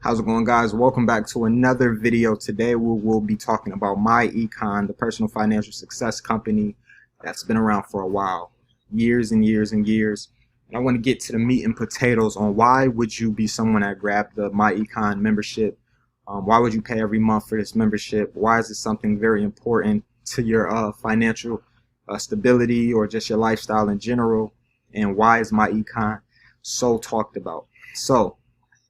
How's it going, guys? Welcome back to another video. Today we'll be talking about Myecon, the personal financial success company that's been around for a while, years and years and years. And I want to get to the meat and potatoes on why would you be someone that grabbed the Myecon membership? Why would you pay every month for this membership? Why is this something very important to your financial stability or just your lifestyle in general? And why is Myecon so talked about? So,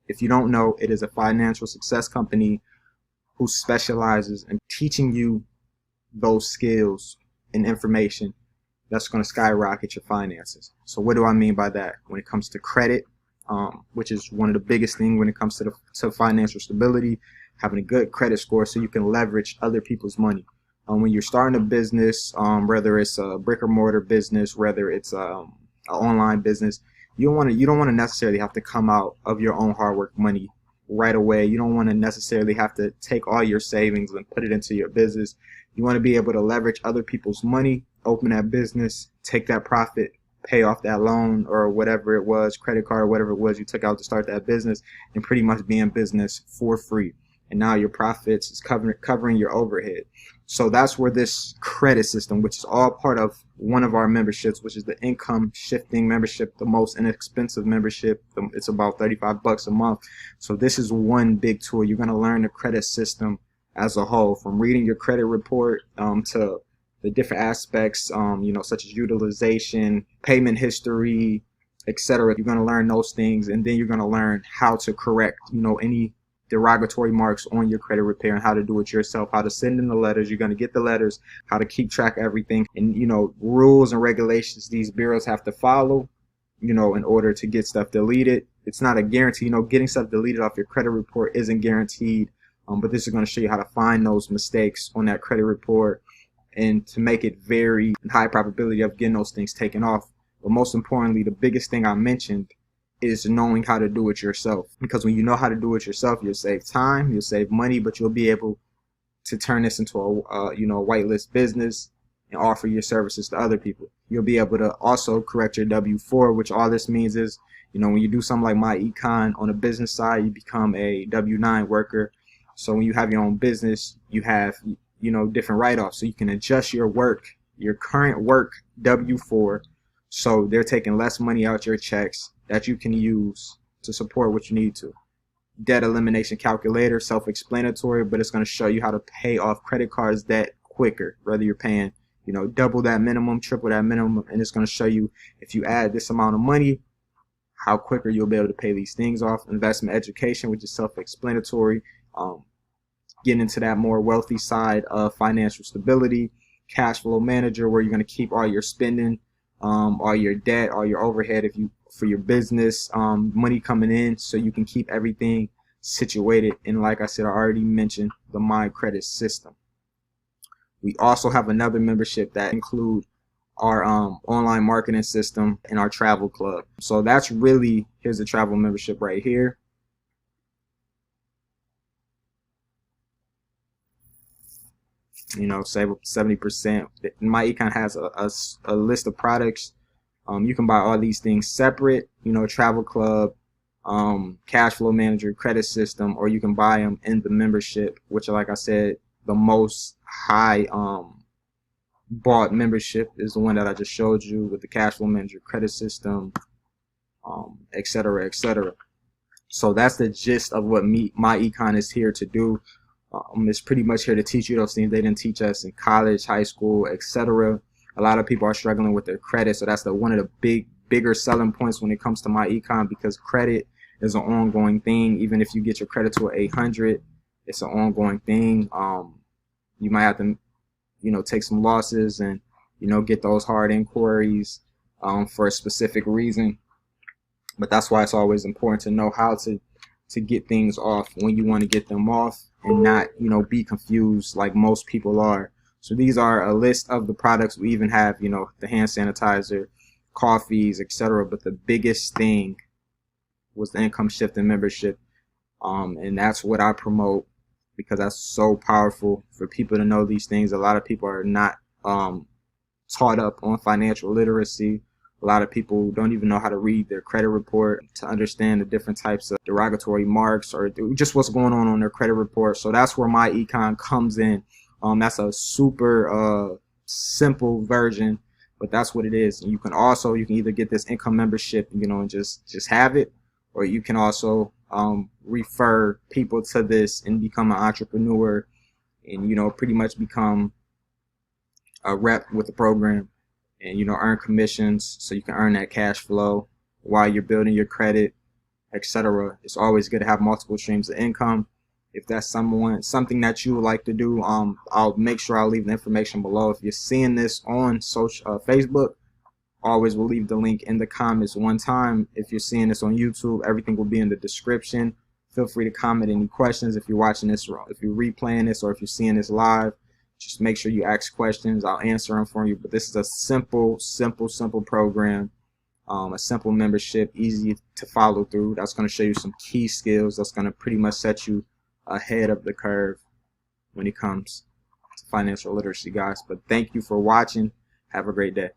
if you don't know, it is a financial success company who specializes in teaching you those skills and information that's going to skyrocket your finances. So what do I mean by that? When it comes to credit, which is one of the biggest things when it comes to financial stability, having a good credit score so you can leverage other people's money. When you're starting a business, whether it's a brick or mortar business, whether it's an online business, you don't want to necessarily have to come out of your own hard work money right away. You don't want to necessarily have to take all your savings and put it into your business. You want to be able to leverage other people's money, open that business, take that profit, pay off that loan or whatever it was, credit card, whatever it was you took out to start that business, and pretty much be in business for free. And now your profits is covering your overhead. So that's where this credit system, which is all part of one of our memberships, which is the income shifting membership, the most inexpensive membership. It's about $35 a month. So this is one big tool. You're going to learn the credit system as a whole, from reading your credit report to the different aspects, such as utilization, payment history, etc. You're going to learn those things, and then you're going to learn how to correct, any derogatory marks on your credit repair and how to do it yourself, how to send in the letters. You're going to get the letters, how to keep track of everything, and rules and regulations these bureaus have to follow, in order to get stuff deleted. It's not a guarantee. Getting stuff deleted off your credit report isn't guaranteed, but this is going to show you how to find those mistakes on that credit report and to make it very high probability of getting those things taken off. But most importantly, the biggest thing I mentioned is knowing how to do it yourself, because when you know how to do it yourself, you'll save time, you'll save money, but you'll be able to turn this into a whitelist business and offer your services to other people. You'll be able to also correct your W-4, which all this means is, when you do something like Myecon on a business side, you become a W-9 worker. So when you have your own business, you have different write-offs, so you can adjust your current work W-4, so they're taking less money out your checks that you can use to support what you need to. Debt elimination calculator, self-explanatory, but it's going to show you how to pay off credit cards debt quicker, whether you're paying double that minimum, triple that minimum, and it's going to show you if you add this amount of money, how quicker you'll be able to pay these things off. Investment education, which is self-explanatory, getting into that more wealthy side of financial stability. Cash flow manager, where you're going to keep all your spending, all your debt, all your overhead for your business, money coming in, so you can keep everything situated. And like I said, I already mentioned the My Credit system. We also have another membership that include our online marketing system and our travel club. So that's really, here's the travel membership right here. Save up 70%. Myecon has a list of products. You can buy all these things separate, travel club, cash flow manager, credit system, or you can buy them in the membership, which, like I said, the most high bought membership is the one that I just showed you, with the cash flow manager, credit system, etc., etc. So that's the gist of what Myecon is here to do. It's pretty much here to teach you those things they didn't teach us in college, high school, etc. A lot of people are struggling with their credit, so that's one of the bigger selling points when it comes to Myecon, because credit is an ongoing thing. Even if you get your credit to an 800, it's an ongoing thing. You might have to, take some losses and, get those hard inquiries for a specific reason. But that's why it's always important to know how to get things off when you want to get them off, and not, be confused like most people are. So these are a list of the products. We even have, the hand sanitizer, coffees, etc. But the biggest thing was the income shifting membership. And that's what I promote, because that's so powerful for people to know these things. A lot of people are not taught up on financial literacy A lot of people don't even know how to read their credit report to understand the different types of derogatory marks or just what's going on their credit report. So that's where Myecon comes in. That's a super simple version, but that's what it is. And you can either get this income membership, and just have it, or you can also refer people to this and become an entrepreneur, and pretty much become a rep with the program, and earn commissions, so you can earn that cash flow while you're building your credit, etc. It's always good to have multiple streams of income. If that's something that you would like to do, I'll make sure I'll leave the information below. If you're seeing this on Facebook, always will leave the link in the comments one time. If you're seeing this on YouTube, everything will be in the description. Feel free to comment any questions. If you're watching this, if you're replaying this, or if you're seeing this live, just make sure you ask questions. I'll answer them for you. But this is a simple program, a simple membership, easy to follow through. That's going to show you some key skills. That's going to pretty much set you ahead of the curve when it comes to financial literacy, guys. But thank you for watching. Have a great day.